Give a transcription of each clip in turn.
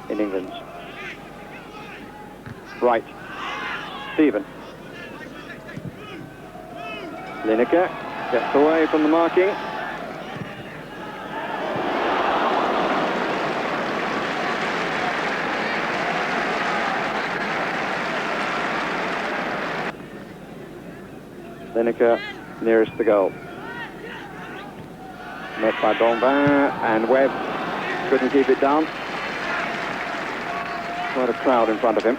in England. Right. Stephen. Lineker gets away from the marking. Lineker nearest the goal. Met by Bombin, and Webb couldn't keep it down. Quite a crowd in front of him.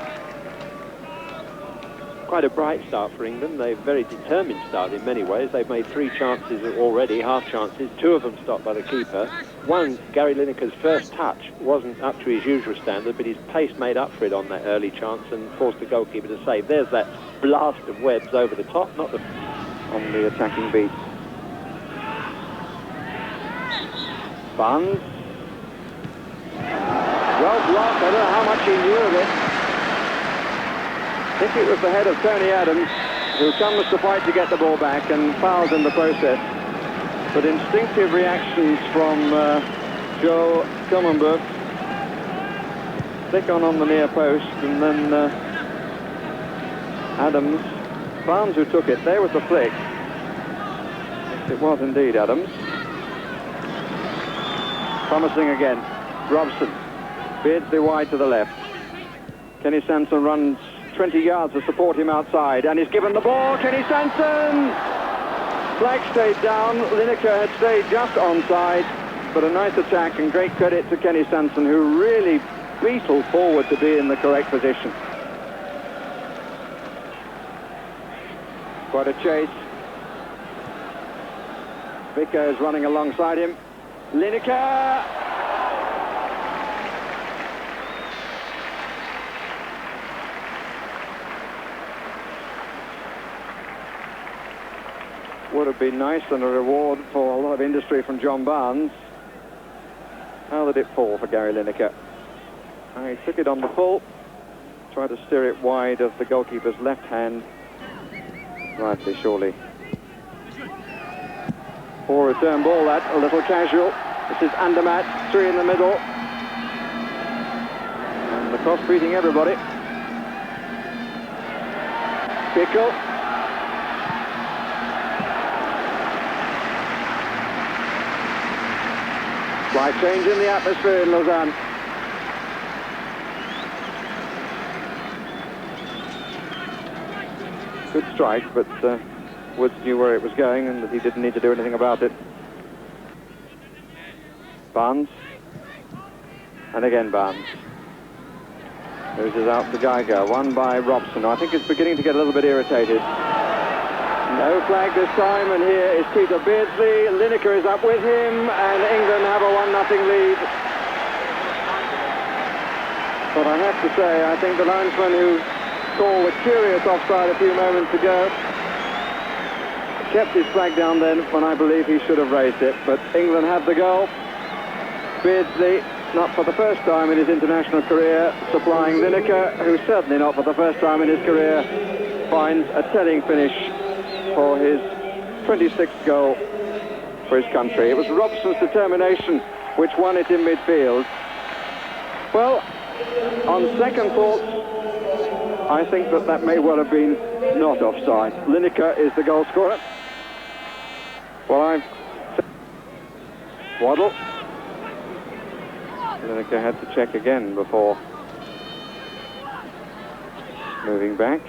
Quite a bright start for England. They've very determined start in many ways. They've made 3 chances already, half chances, 2 of them stopped by the keeper. One, Gary Lineker's first touch wasn't up to his usual standard, but his pace made up for it on that early chance and forced the goalkeeper to save. There's that blast of Webb's over the top, not the... on the attacking beat. Barnes. Well blocked. I don't know how much he knew of it. I think it was the head of Tony Adams, who comes to fight to get the ball back and fouls in the process. But instinctive reactions from Joe Kummenberg. Stick on the near post, and then Adams. Barnes who took it. There was the flick. Yes, it was indeed Adams. Promising again. Robson. Beardsley wide to the left. Kenny Sanson runs 20 yards to support him outside, and he's given the ball. Kenny Sanson! Flag stayed down. Lineker had stayed just onside, but a nice attack, and great credit to Kenny Sanson, who really beetled forward to be in the correct position. Quite a chase. Vicker is running alongside him. Lineker! Would have been nice and a reward for a lot of industry from John Barnes. How did it fall for Gary Lineker? He took it on the full, tried to steer it wide of the goalkeeper's left hand. Rightly, surely. Poor return ball, that, a little casual. This is Andermatt, 3 in the middle. And the cross beating everybody. Pickle. Slight change in the atmosphere in Lausanne. Good strike, but Woods knew where it was going and that he didn't need to do anything about it. Barnes. And again Barnes. Loses out to Geiger. Won by Robson, who I think is beginning to get a little bit irritated. No flag this time, and here is Peter Beardsley. Lineker is up with him, and England have a 1-0 lead. But I have to say, I think the linesman who called a curious offside a few moments ago kept his flag down then when I believe he should have raised it. But England have the goal. Beardsley, not for the first time in his international career, supplying Lineker, who certainly not for the first time in his career finds a telling finish for his 26th goal for his country. It was Robson's determination which won it in midfield. Well, on second thoughts, I think that may well have been not offside. Lineker is the goal scorer. Well, Waddle. Lineker had to check again before moving back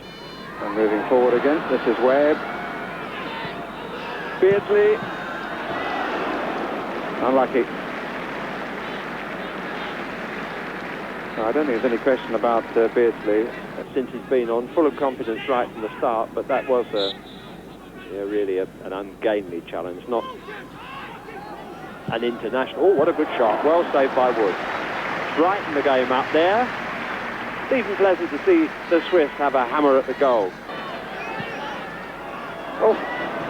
and moving forward again. This is Webb. Beardsley. Unlucky. No, I don't think there's any question about Beardsley. Since he's been on, full of confidence right from the start, but that was really an ungainly challenge, not an international. Oh, what a good shot. Well saved by Wood. Brighten the game up there. It's even pleasant to see the Swiss have a hammer at the goal. Oh,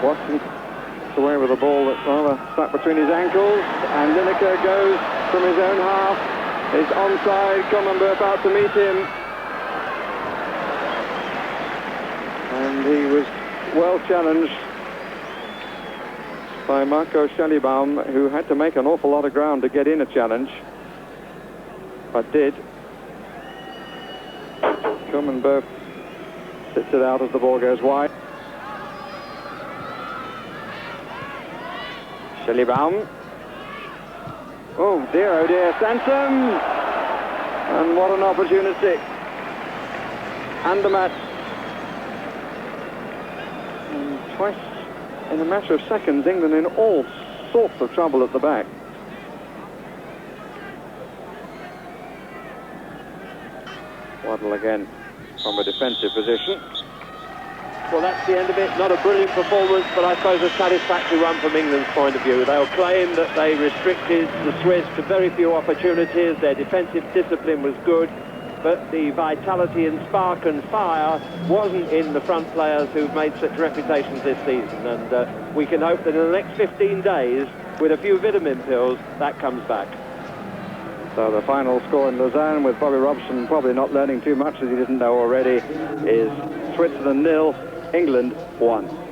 Watson gets away with a ball that's rather stuck between his ankles, and Lineker goes from his own half. Is onside, Commonwealth out to meet him. And he was well challenged by Marco Schallibaum, who had to make an awful lot of ground to get in a challenge, but did. them, and both sits it out as the ball goes wide. Baum. Oh dear, Sansom! And what an opportunity. Andermatt. And twice in a matter of seconds, England in all sorts of trouble at the back. Waddle again from a defensive position. Well, that's the end of it. Not a brilliant performance, but I suppose a satisfactory one from England's point of view. They'll claim that they restricted the Swiss to very few opportunities. Their defensive discipline was good, but the vitality and spark and fire wasn't in the front players who've made such reputations this season. And we can hope that in the next 15 days, with a few vitamin pills, that comes back. So the final score in Lausanne, with Bobby Robson probably not learning too much as he didn't know already, is Switzerland 0, England 1.